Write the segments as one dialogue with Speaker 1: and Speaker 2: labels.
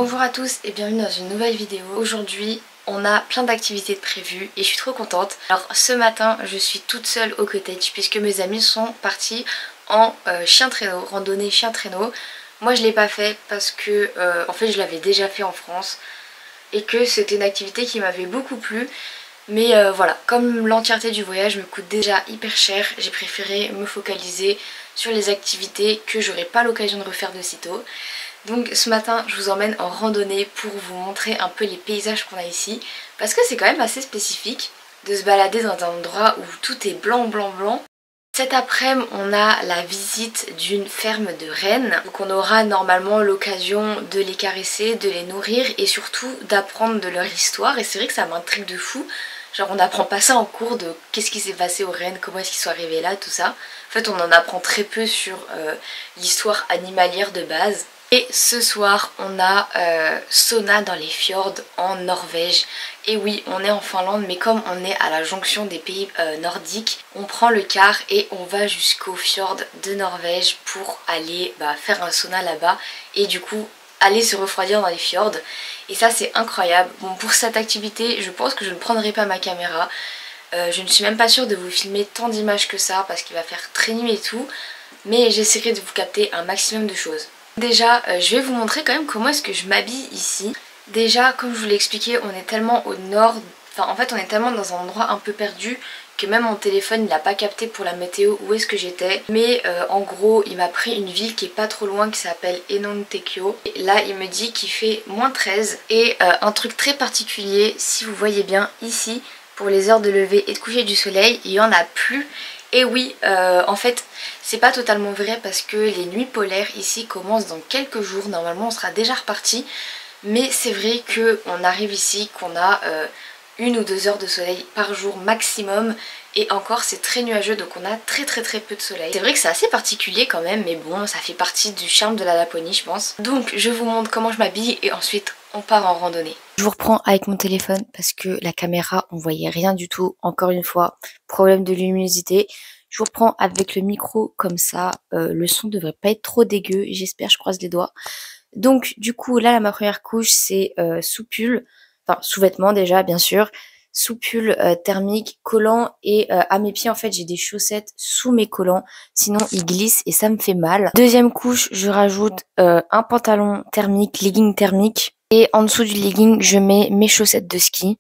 Speaker 1: Bonjour à tous et bienvenue dans une nouvelle vidéo. Aujourd'hui on a plein d'activités de prévues et je suis trop contente. Alors ce matin je suis toute seule au cottage puisque mes amis sont partis en chien traîneau, randonnée chien traîneau. Moi je l'ai pas fait parce que en fait je l'avais déjà fait en France et que c'était une activité qui m'avait beaucoup plu. Mais voilà, comme l'entièreté du voyage me coûte déjà hyper cher, j'ai préféré me focaliser sur les activités que j'aurai pas l'occasion de refaire de sitôt. Donc ce matin je vous emmène en randonnée pour vous montrer un peu les paysages qu'on a ici, parce que c'est quand même assez spécifique de se balader dans un endroit où tout est blanc blanc blanc. Cet après-midi on a la visite d'une ferme de rennes, donc on aura normalement l'occasion de les caresser, de les nourrir et surtout d'apprendre de leur histoire, et c'est vrai que ça m'intrigue de fou. Genre on n'apprend pas ça en cours de qu'est-ce qui s'est passé aux rennes, comment est-ce qu'ils sont arrivés là, tout ça. En fait on en apprend très peu sur l'histoire animalière de base. Et ce soir on a sauna dans les fjords en Norvège. Et oui, on est en Finlande, mais comme on est à la jonction des pays nordiques, on prend le car et on va jusqu'au fjord de Norvège pour aller faire un sauna là-bas et du coup aller se refroidir dans les fjords. Et ça c'est incroyable. Bon, pour cette activité je pense que je ne prendrai pas ma caméra. Je ne suis même pas sûre de vous filmer tant d'images que ça parce qu'il va faire très nuit et tout, mais j'essaierai de vous capter un maximum de choses. Déjà je vais vous montrer quand même comment est-ce que je m'habille ici. Déjà comme je vous l'ai expliqué, on est tellement au nord, enfin en fait on est tellement dans un endroit un peu perdu que même mon téléphone il n'a pas capté pour la météo où est-ce que j'étais. Mais en gros il m'a pris une ville qui est pas trop loin qui s'appelle Enontekiö. Et là il me dit qu'il fait -13 et un truc très particulier, si vous voyez bien ici, pour les heures de lever et de coucher du soleil, il y en a plus. Et oui, en fait c'est pas totalement vrai parce que les nuits polaires ici commencent dans quelques jours. Normalement on sera déjà reparti, mais c'est vrai qu'on arrive ici, qu'on a 1 ou 2 heures de soleil par jour maximum, et encore c'est très nuageux donc on a très peu de soleil. C'est vrai que c'est assez particulier quand même, mais bon ça fait partie du charme de la Laponie je pense. Donc je vous montre comment je m'habille et ensuite on part en randonnée. Je vous reprends avec mon téléphone parce que la caméra on voyait rien du tout, encore une fois problème de luminosité. Je vous reprends avec le micro comme ça, le son devrait pas être trop dégueu, j'espère, je croise les doigts. Donc du coup là ma première couche c'est sous-pull, enfin sous-vêtements déjà bien sûr, sous-pull thermique, collant, et à mes pieds en fait j'ai des chaussettes sous mes collants, sinon ils glissent et ça me fait mal. Deuxième couche je rajoute un pantalon thermique, legging thermique, et en dessous du legging je mets mes chaussettes de ski.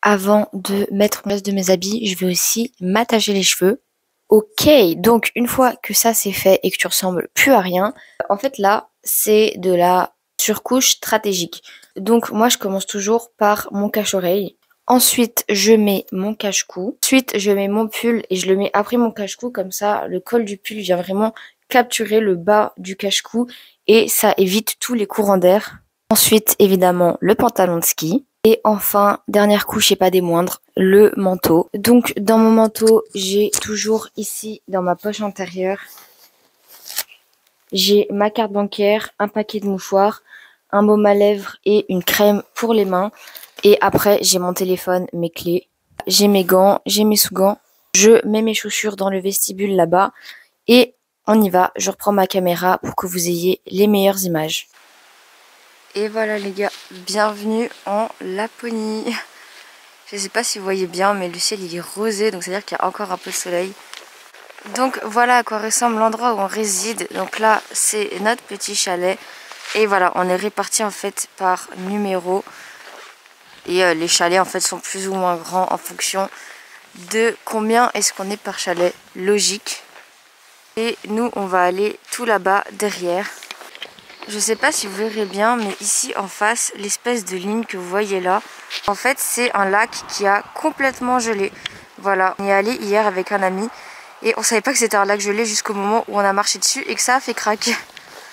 Speaker 1: Avant de mettre le reste de mes habits, je vais aussi m'attacher les cheveux. Ok, donc une fois que ça c'est fait et que tu ressembles plus à rien, en fait là c'est de la surcouche stratégique. Donc moi je commence toujours par mon cache-oreille. Ensuite je mets mon cache-cou. Ensuite je mets mon pull et je le mets après mon cache-cou, comme ça le col du pull vient vraiment capturer le bas du cache-cou et ça évite tous les courants d'air. Ensuite évidemment le pantalon de ski. Et enfin, dernière couche et pas des moindres, le manteau. Donc dans mon manteau, j'ai toujours ici dans ma poche antérieure, j'ai ma carte bancaire, un paquet de mouchoirs, un baume à lèvres et une crème pour les mains. Et après, j'ai mon téléphone, mes clés, j'ai mes gants, j'ai mes sous-gants. Je mets mes chaussures dans le vestibule là-bas et on y va. Je reprends ma caméra pour que vous ayez les meilleures images. Et voilà les gars, bienvenue en Laponie. Je sais pas si vous voyez bien, mais le ciel il est rosé, donc c'est à dire qu'il y a encore un peu de soleil. Donc voilà à quoi ressemble l'endroit où on réside. Donc là c'est notre petit chalet. Et voilà, on est répartis en fait par numéro. Et les chalets en fait sont plus ou moins grands en fonction de combien est-ce qu'on est par chalet. Logique. Et nous on va aller tout là-bas derrière. Je sais pas si vous verrez bien, mais ici en face, l'espèce de ligne que vous voyez là, en fait c'est un lac qui a complètement gelé. Voilà, on y est allé hier avec un ami et on savait pas que c'était un lac gelé jusqu'au moment où on a marché dessus et que ça a fait crack.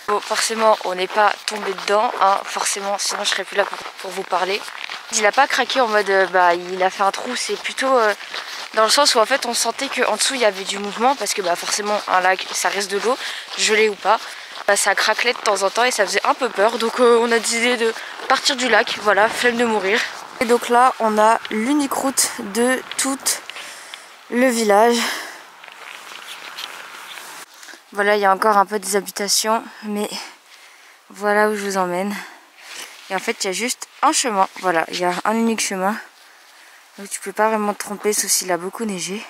Speaker 1: Bon, forcément on n'est pas tombé dedans, hein, forcément, sinon je serais plus là pour vous parler. Il a pas craqué en mode il a fait un trou, c'est plutôt dans le sens où en fait on sentait qu'en dessous il y avait du mouvement, parce que forcément un lac ça reste de l'eau, gelé ou pas. Ça craquelait de temps en temps et ça faisait un peu peur, donc on a décidé de partir du lac, voilà, flemme de mourir. Et donc là on a l'unique route de tout le village. Voilà, il y a encore un peu des habitations, mais voilà où je vous emmène. Et en fait, il y a juste un chemin. Voilà, il y a un unique chemin. Donc tu peux pas vraiment te tromper, sauf s'il a beaucoup neigé.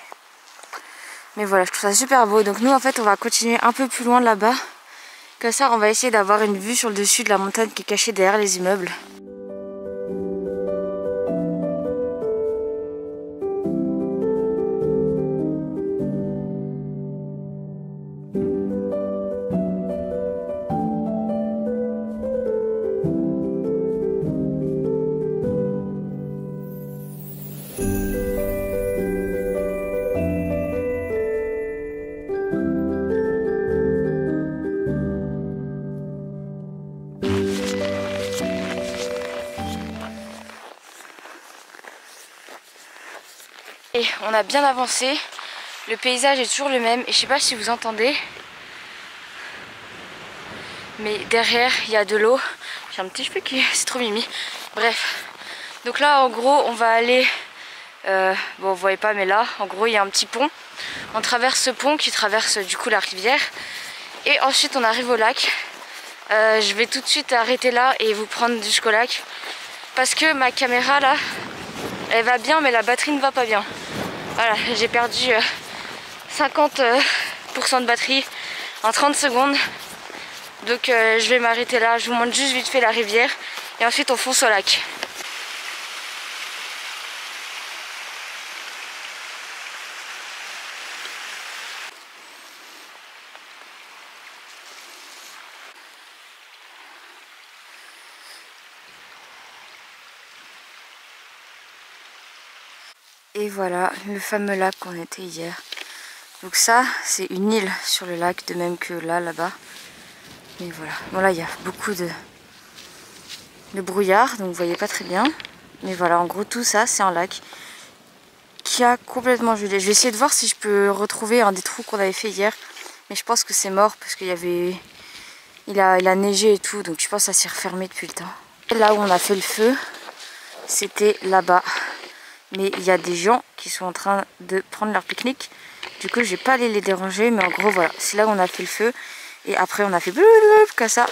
Speaker 1: Mais voilà, je trouve ça super beau. Donc nous, en fait, on va continuer un peu plus loin là-bas. Comme ça, on va essayer d'avoir une vue sur le dessus de la montagne qui est cachée derrière les immeubles. Et on a bien avancé, le paysage est toujours le même et je sais pas si vous entendez, mais derrière il y a de l'eau. J'ai un petit cheveu qui c'est trop mimi. Bref, donc là en gros on va aller, bon vous voyez pas mais là en gros il y a un petit pont. On traverse ce pont qui traverse du coup la rivière et ensuite on arrive au lac. Je vais tout de suite arrêter là et vous prendre jusqu'au lac parce que ma caméra là elle va bien mais la batterie ne va pas bien. Voilà, j'ai perdu 50% de batterie en 30 secondes. Donc je vais m'arrêter là, je vous montre juste vite fait la rivière et ensuite on fonce au lac. Et voilà le fameux lac qu'on était hier. Donc ça c'est une île sur le lac, de même que là-bas. Mais voilà, bon là il y a beaucoup de brouillard, donc vous voyez pas très bien. Mais voilà, en gros tout ça c'est un lac qui a complètement gelé. Je vais essayer de voir si je peux retrouver un des trous qu'on avait fait hier. Mais je pense que c'est mort parce qu'il y avait... Il a neigé et tout, donc je pense que ça s'est refermé depuis le temps. Et là où on a fait le feu, c'était là-bas. Mais il y a des gens qui sont en train de prendre leur pique-nique. Du coup, je vais pas aller les déranger. Mais en gros, voilà, c'est là où on a fait le feu. Et après, on a fait comme ça.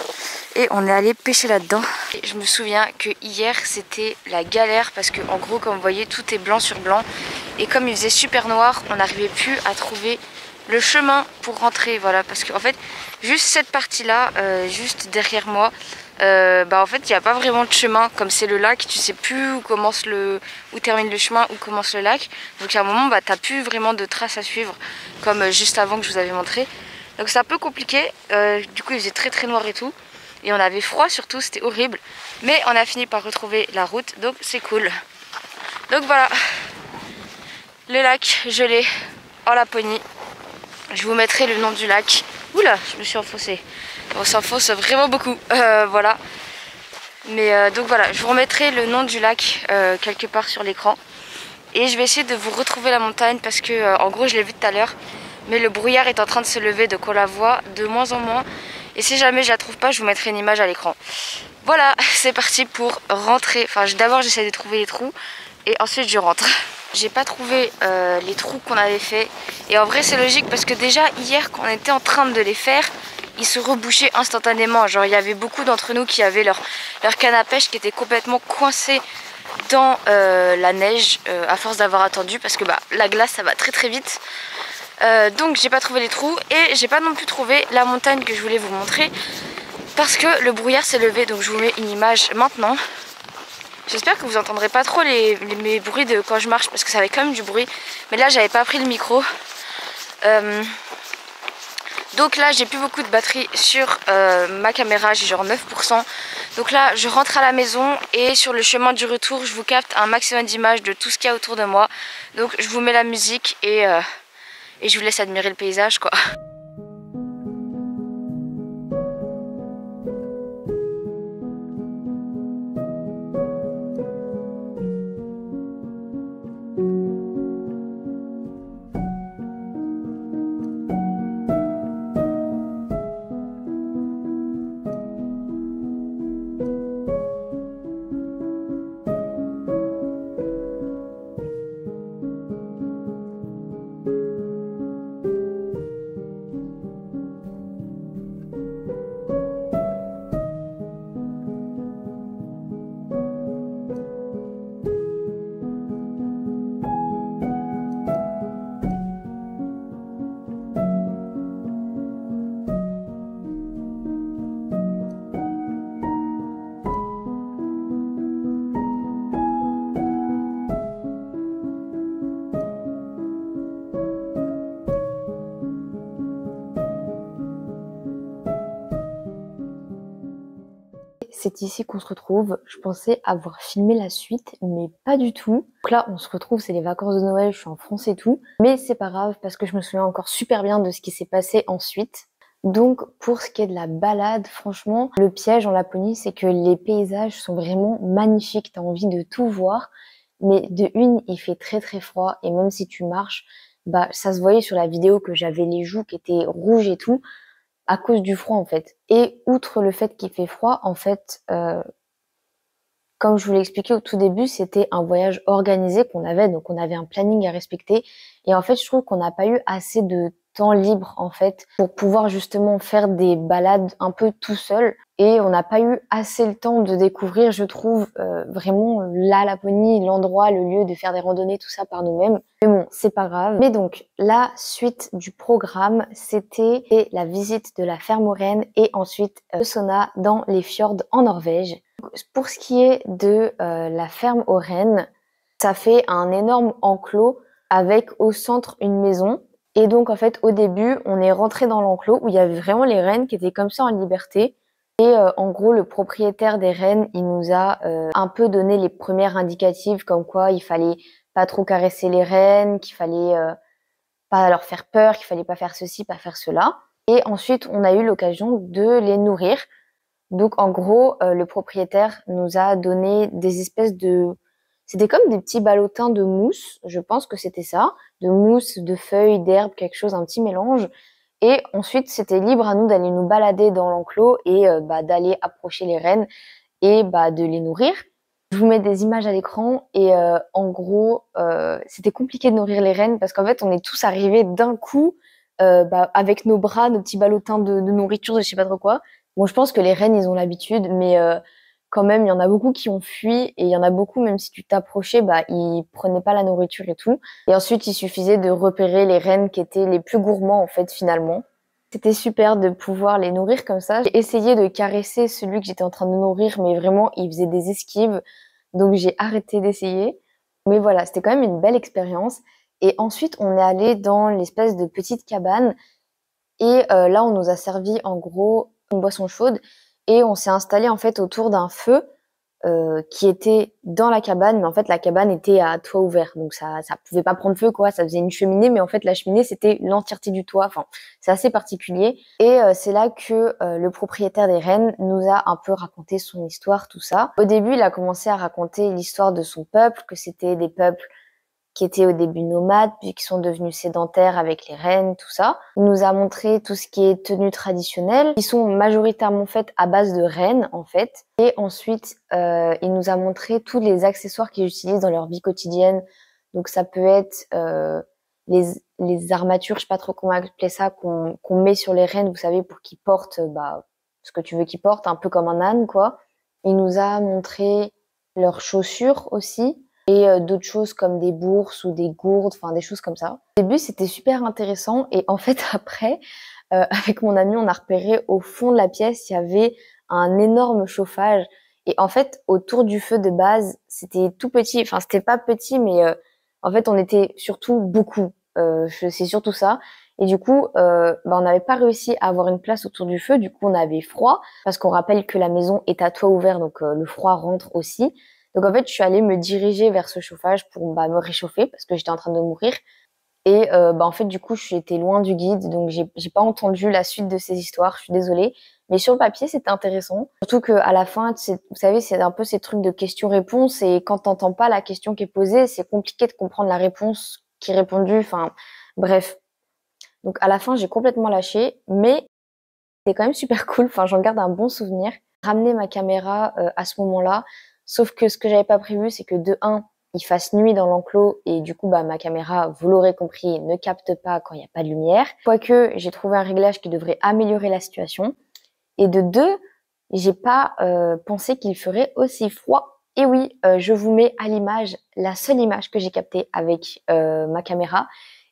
Speaker 1: Et on est allé pêcher là-dedans. Je me souviens que hier, c'était la galère. Parce que en gros, comme vous voyez, tout est blanc sur blanc. Et comme il faisait super noir, on n'arrivait plus à trouver le chemin pour rentrer. Voilà, parce qu'en fait, juste cette partie-là, juste derrière moi... en fait il n'y a pas vraiment de chemin, comme c'est le lac, tu sais plus où termine le chemin, où commence le lac. Donc à un moment t'as plus vraiment de traces à suivre, comme juste avant que je vous avais montré. Donc c'est un peu compliqué, du coup il faisait très très noir et tout. Et on avait froid surtout, c'était horrible. Mais on a fini par retrouver la route, donc c'est cool. Donc voilà, le lac gelé en Laponie. Je vous mettrai le nom du lac. Oula, je me suis enfoncée. On s'enfonce vraiment beaucoup, voilà. Mais donc voilà, je vous remettrai le nom du lac quelque part sur l'écran. Et je vais essayer de vous retrouver la montagne parce que en gros je l'ai vu tout à l'heure. Mais le brouillard est en train de se lever, donc on la voit de moins en moins. Et si jamais je la trouve pas, je vous mettrai une image à l'écran. Voilà, c'est parti pour rentrer. Enfin d'abord j'essaie de trouver les trous et ensuite je rentre. J'ai pas trouvé les trous qu'on avait fait. Et en vrai c'est logique parce que déjà hier quand on était en train de les faire, ils se rebouchaient instantanément. Genre il y avait beaucoup d'entre nous qui avaient leur canne à pêche qui était complètement coincée dans la neige à force d'avoir attendu parce que la glace ça va très très vite. Donc j'ai pas trouvé les trous et j'ai pas non plus trouvé la montagne que je voulais vous montrer parce que le brouillard s'est levé. Donc je vous mets une image maintenant. J'espère que vous entendrez pas trop mes bruits de quand je marche parce que ça avait quand même du bruit. Mais là j'avais pas pris le micro. Donc là j'ai plus beaucoup de batterie sur ma caméra, j'ai genre 9%. Donc là je rentre à la maison et sur le chemin du retour je vous capte un maximum d'images de tout ce qu'il y a autour de moi. Donc je vous mets la musique et je vous laisse admirer le paysage quoi. c'est ici qu'on se retrouve. Je pensais avoir filmé la suite, mais pas du tout. Donc là, on se retrouve, c'est les vacances de Noël, je suis en France et tout. Mais c'est pas grave parce que je me souviens encore super bien de ce qui s'est passé ensuite. Donc pour ce qui est de la balade, franchement, le piège en Laponie, c'est que les paysages sont vraiment magnifiques. T'as envie de tout voir. Mais de une, il fait très très froid et même si tu marches, bah ça se voyait sur la vidéo que j'avais les joues qui étaient rouges et tout à cause du froid en fait. Et outre le fait qu'il fait froid, en fait, comme je vous l'ai expliqué au tout début, c'était un voyage organisé qu'on avait, donc on avait un planning à respecter. Et en fait, je trouve qu'on n'a pas eu assez de temps libre en fait pour pouvoir justement faire des balades un peu tout seul. Et on n'a pas eu assez le temps de découvrir, je trouve, vraiment la Laponie, l'endroit, le lieu, de faire des randonnées, tout ça par nous-mêmes. Mais bon, c'est pas grave. Mais donc, la suite du programme, c'était la visite de la ferme Oren et ensuite le sauna dans les fjords en Norvège. Pour ce qui est de la ferme Oren, ça fait un énorme enclos avec au centre une maison. Et donc, en fait, au début, on est rentré dans l'enclos où il y avait vraiment les rennes qui étaient comme ça en liberté. Et en gros, le propriétaire des rennes, il nous a un peu donné les premières indicatives comme quoi il fallait pas trop caresser les rennes, qu'il fallait pas leur faire peur, qu'il fallait pas faire ceci, pas faire cela. Et ensuite, on a eu l'occasion de les nourrir. Donc en gros, le propriétaire nous a donné des espèces de... C'était comme des petits ballotins de mousse, je pense que c'était ça, de mousse, de feuilles, d'herbes, quelque chose, un petit mélange. Et ensuite, c'était libre à nous d'aller nous balader dans l'enclos et d'aller approcher les rennes et de les nourrir. Je vous mets des images à l'écran et en gros, c'était compliqué de nourrir les rennes parce qu'en fait, on est tous arrivés d'un coup avec nos bras, nos petits ballotins de nourriture, je sais pas trop quoi. Bon, je pense que les rennes, ils ont l'habitude, mais quand même, il y en a beaucoup qui ont fui et il y en a beaucoup, même si tu t'approchais, ils prenaient pas la nourriture et tout. Et ensuite, il suffisait de repérer les rennes qui étaient les plus gourmands, en fait, finalement. C'était super de pouvoir les nourrir comme ça. J'ai essayé de caresser celui que j'étais en train de nourrir, mais vraiment, il faisait des esquives. Donc, j'ai arrêté d'essayer. Mais voilà, c'était quand même une belle expérience. Et ensuite, on est allé dans l'espèce de petite cabane. Et là, on nous a servi en gros une boisson chaude. Et on s'est installé en fait autour d'un feu qui était dans la cabane, mais en fait la cabane était à toit ouvert, donc ça pouvait pas prendre feu quoi, ça faisait une cheminée, mais en fait la cheminée c'était l'entièreté du toit, enfin c'est assez particulier. Et c'est là que le propriétaire des rennes nous a un peu raconté son histoire, tout ça. Au début il a commencé à raconter l'histoire de son peuple, que c'était des peuples qui étaient au début nomades, puis qui sont devenus sédentaires avec les rennes, tout ça. Il nous a montré tout ce qui est tenues traditionnelles, qui sont majoritairement faites à base de rennes, en fait. Et ensuite, il nous a montré tous les accessoires qu'ils utilisent dans leur vie quotidienne. Donc ça peut être les armatures, je sais pas trop comment appeler ça, qu'on met sur les rennes, vous savez, pour qu'ils portent ce que tu veux qu'ils portent, un peu comme un âne, quoi. Il nous a montré leurs chaussures aussi et d'autres choses comme des bourses ou des gourdes, enfin des choses comme ça. Au début, c'était super intéressant et en fait après, avec mon ami, on a repéré au fond de la pièce, il y avait un énorme chauffage et en fait, autour du feu de base, c'était tout petit, enfin c'était pas petit mais en fait, on était surtout beaucoup. C'est surtout ça. Et du coup, on n'avait pas réussi à avoir une place autour du feu. Du coup, on avait froid parce qu'on rappelle que la maison est à toit ouvert, donc le froid rentre aussi. Donc en fait, je suis allée me diriger vers ce chauffage pour me réchauffer parce que j'étais en train de mourir. Et en fait, du coup, j'étais loin du guide, donc j'ai pas entendu la suite de ces histoires. Je suis désolée, mais sur le papier, c'était intéressant. Surtout que à la fin, vous savez, c'est un peu ces trucs de questions-réponses, et quand t'entends pas la question qui est posée, c'est compliqué de comprendre la réponse qui est répondue. Enfin, bref. Donc à la fin, j'ai complètement lâché, mais c'était quand même super cool. Enfin, j'en garde un bon souvenir. Ramener ma caméra à ce moment-là, sauf que ce que j'avais pas prévu, c'est que de un, il fasse nuit dans l'enclos et du coup, ma caméra, vous l'aurez compris, ne capte pas quand il n'y a pas de lumière. Quoique, j'ai trouvé un réglage qui devrait améliorer la situation. Et de deux, j'ai pas pensé qu'il ferait aussi froid. Et oui, je vous mets à l'image la seule image que j'ai captée avec ma caméra.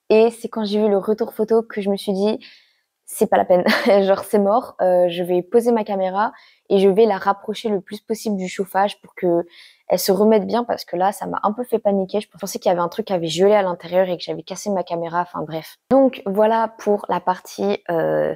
Speaker 1: Et c'est quand j'ai vu le retour photo que je me suis dit, c'est pas la peine. Genre c'est mort, je vais poser ma caméra et je vais la rapprocher le plus possible du chauffage pour que elle se remette bien parce que là ça m'a un peu fait paniquer. Je pensais qu'il y avait un truc qui avait gelé à l'intérieur et que j'avais cassé ma caméra, enfin bref. Donc voilà pour la partie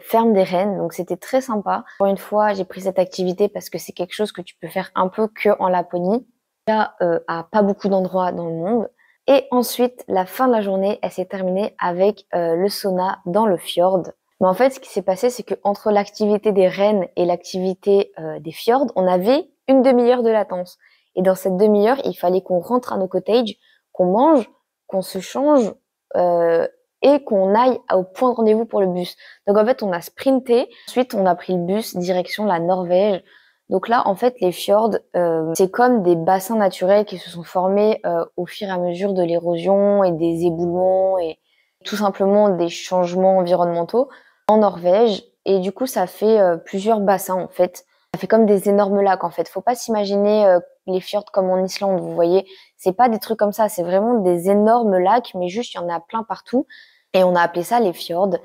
Speaker 1: ferme des rennes, donc c'était très sympa. Encore une fois j'ai pris cette activité parce que c'est quelque chose que tu peux faire un peu que en Laponie, là à pas beaucoup d'endroits dans le monde. Et ensuite la fin de la journée elle s'est terminée avec le sauna dans le fjord. Mais en fait, ce qui s'est passé, c'est que entre l'activité des rennes et l'activité des fjords, on avait une demi-heure de latence. Et dans cette demi-heure, il fallait qu'on rentre à nos cottages, qu'on mange, qu'on se change et qu'on aille au point de rendez-vous pour le bus. Donc en fait, on a sprinté. Ensuite, on a pris le bus direction la Norvège. Donc là, en fait, les fjords, c'est comme des bassins naturels qui se sont formés au fur et à mesure de l'érosion et des éboulements et tout simplement des changements environnementaux en Norvège. Et du coup, ça fait plusieurs bassins en fait. Ça fait comme des énormes lacs en fait. Faut pas s'imaginer les fjords comme en Islande, vous voyez. C'est pas des trucs comme ça, c'est vraiment des énormes lacs, mais juste il y en a plein partout. Et on a appelé ça les fjords.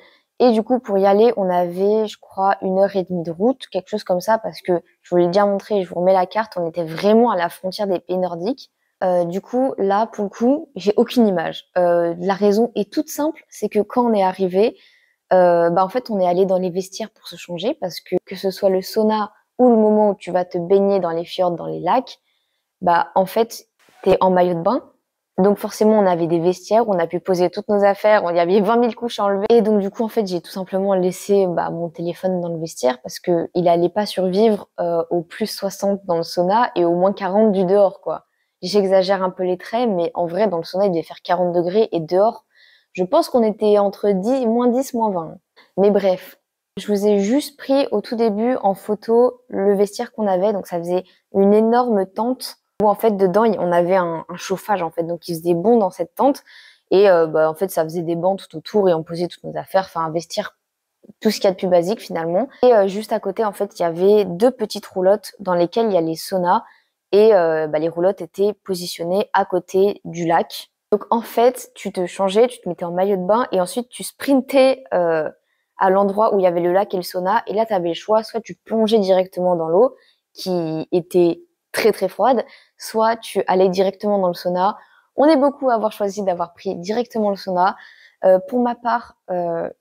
Speaker 1: Et du coup, pour y aller, on avait, je crois, 1 heure et demie de route, quelque chose comme ça, parce que je vous l'ai déjà montré, je vous remets la carte, on était vraiment à la frontière des pays nordiques. Du coup, là, pour le coup, j'ai aucune image. La raison est toute simple, c'est que quand on est arrivé, en fait, on est allé dans les vestiaires pour se changer parce que ce soit le sauna ou le moment où tu vas te baigner dans les fjords, dans les lacs, en fait, t'es en maillot de bain. Donc forcément, on avait des vestiaires, on a pu poser toutes nos affaires, il y avait 20 000 couches à enlever. Et donc du coup, en fait, j'ai tout simplement laissé mon téléphone dans le vestiaire parce que il allait pas survivre au plus 60 dans le sauna et au moins 40 du dehors, quoi. J'exagère un peu les traits, mais en vrai, dans le sauna, il devait faire 40 degrés et dehors, je pense qu'on était entre -10, -20. Mais bref, je vous ai juste pris au tout début en photo le vestiaire qu'on avait. Donc ça faisait une énorme tente où en fait dedans on avait un chauffage en fait. Donc il faisait bon dans cette tente et en fait ça faisait des bancs tout autour et on posait toutes nos affaires. Enfin un vestiaire, tout ce qu'il y a de plus basique finalement. Et juste à côté en fait il y avait 2 petites roulottes dans lesquelles il y a les saunas et les roulottes étaient positionnées à côté du lac. Donc en fait, tu te changeais, tu te mettais en maillot de bain et ensuite tu sprintais à l'endroit où il y avait le lac et le sauna. Et là, tu avais le choix, soit tu plongeais directement dans l'eau qui était très très froide, soit tu allais directement dans le sauna. On est beaucoup à avoir choisi d'avoir pris directement le sauna. Pour ma part,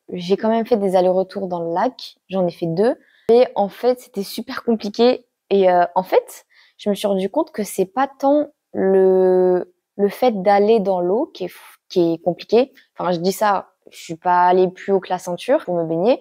Speaker 1: j'ai quand même fait des allers-retours dans le lac. J'en ai fait 2. Et en fait, c'était super compliqué. Et en fait, je me suis rendu compte que c'est pas tant le fait d'aller dans l'eau qui est compliqué. Enfin, je dis ça, je suis pas allée plus haut que la ceinture pour me baigner.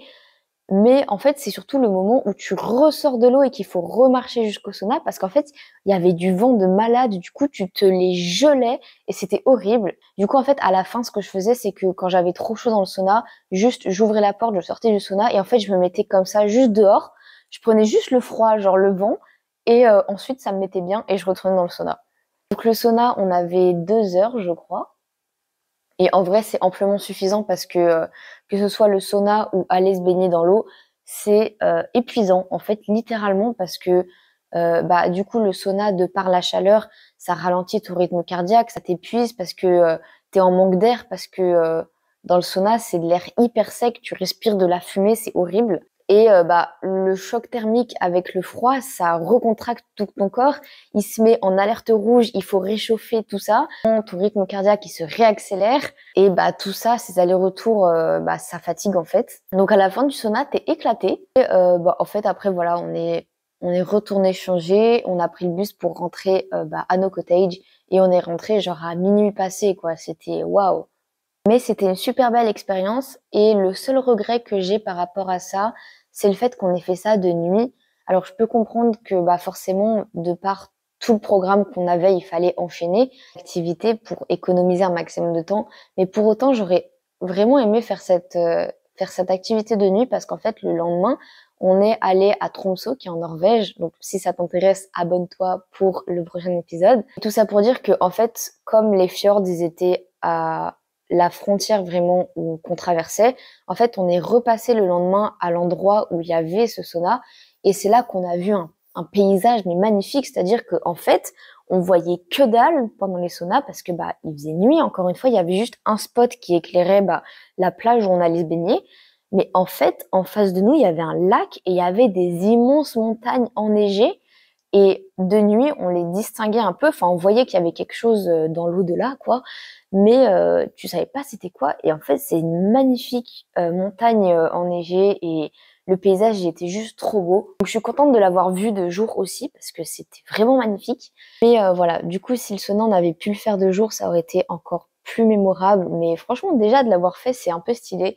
Speaker 1: Mais en fait, c'est surtout le moment où tu ressors de l'eau et qu'il faut remarcher jusqu'au sauna parce qu'en fait, il y avait du vent de malade. Du coup, tu te les gelais et c'était horrible. Du coup, en fait, à la fin, ce que je faisais, c'est que quand j'avais trop chaud dans le sauna, juste, j'ouvrais la porte, je sortais du sauna et en fait, je me mettais comme ça, juste dehors. Je prenais juste le froid, genre le vent et ensuite, ça me mettait bien et je retournais dans le sauna. Donc le sauna, on avait 2 heures, je crois. Et en vrai, c'est amplement suffisant parce que ce soit le sauna ou aller se baigner dans l'eau, c'est épuisant, en fait, littéralement, parce que du coup, le sauna, de par la chaleur, ça ralentit ton rythme cardiaque, ça t'épuise parce que t'es en manque d'air, parce que dans le sauna, c'est de l'air hyper sec, tu respires de la fumée, c'est horrible. Et le choc thermique avec le froid, ça recontracte tout ton corps. Il se met en alerte rouge, il faut réchauffer tout ça. Ton rythme cardiaque, il se réaccélère. Et tout ça, ces allers-retours, ça fatigue en fait. Donc à la fin du sauna, t'es éclaté. Et en fait, après, voilà, on est retourné changer. On a pris le bus pour rentrer à nos cottages. Et on est rentré genre à minuit passé, quoi. C'était waouh. Mais c'était une super belle expérience et le seul regret que j'ai par rapport à ça, c'est le fait qu'on ait fait ça de nuit. Alors je peux comprendre que forcément, de par tout le programme qu'on avait, il fallait enchaîner l'activité pour économiser un maximum de temps. Mais pour autant, j'aurais vraiment aimé faire cette activité de nuit parce qu'en fait, le lendemain, on est allé à Tromsø, qui est en Norvège. Donc si ça t'intéresse, abonne-toi pour le prochain épisode. Tout ça pour dire que en fait, comme les fjords, ils étaient à la frontière vraiment qu'on traversait, en fait, on est repassé le lendemain à l'endroit où il y avait ce sauna et c'est là qu'on a vu un paysage mais magnifique, c'est-à-dire que en fait, on voyait que dalle pendant les saunas parce que il faisait nuit. Encore une fois, il y avait juste un spot qui éclairait la plage où on allait se baigner.
Speaker 2: Mais en fait, en face de nous, il y avait un lac et il y avait des immenses montagnes enneigées. Et de nuit, on les distinguait un peu. Enfin, on voyait qu'il y avait quelque chose dans l'au-delà, quoi. Mais tu savais pas c'était quoi. Et en fait, c'est une magnifique montagne enneigée et le paysage il était juste trop beau. Donc, je suis contente de l'avoir vu de jour aussi parce que c'était vraiment magnifique. Mais voilà, du coup, si le sauna on avait pu le faire de jour, ça aurait été encore plus mémorable. Mais franchement, déjà de l'avoir fait, c'est un peu stylé.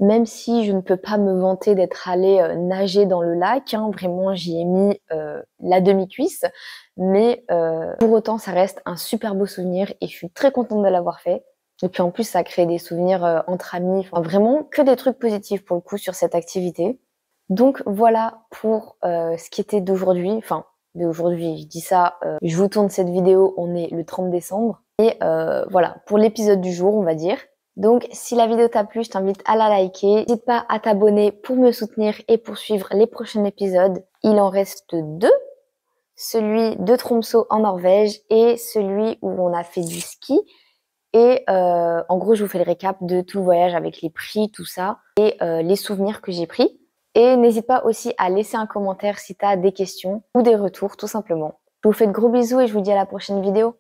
Speaker 2: Même si je ne peux pas me vanter d'être allée nager dans le lac, hein, vraiment j'y ai mis la demi-cuisse, mais pour autant ça reste un super beau souvenir et je suis très contente de l'avoir fait. Et puis en plus ça crée des souvenirs entre amis, enfin, vraiment que des trucs positifs pour le coup sur cette activité. Donc voilà pour ce qui était d'aujourd'hui, enfin d'aujourd'hui je dis ça, je vous tourne cette vidéo, on est le 30 décembre. Et voilà, pour l'épisode du jour on va dire. Donc, si la vidéo t'a plu, je t'invite à la liker. N'hésite pas à t'abonner pour me soutenir et pour suivre les prochains épisodes. Il en reste 2. Celui de Tromsø en Norvège et celui où on a fait du ski. Et en gros, je vous fais le récap de tout le voyage avec les prix, tout ça, et les souvenirs que j'ai pris. Et n'hésite pas aussi à laisser un commentaire si tu as des questions ou des retours, tout simplement. Je vous fais de gros bisous et je vous dis à la prochaine vidéo.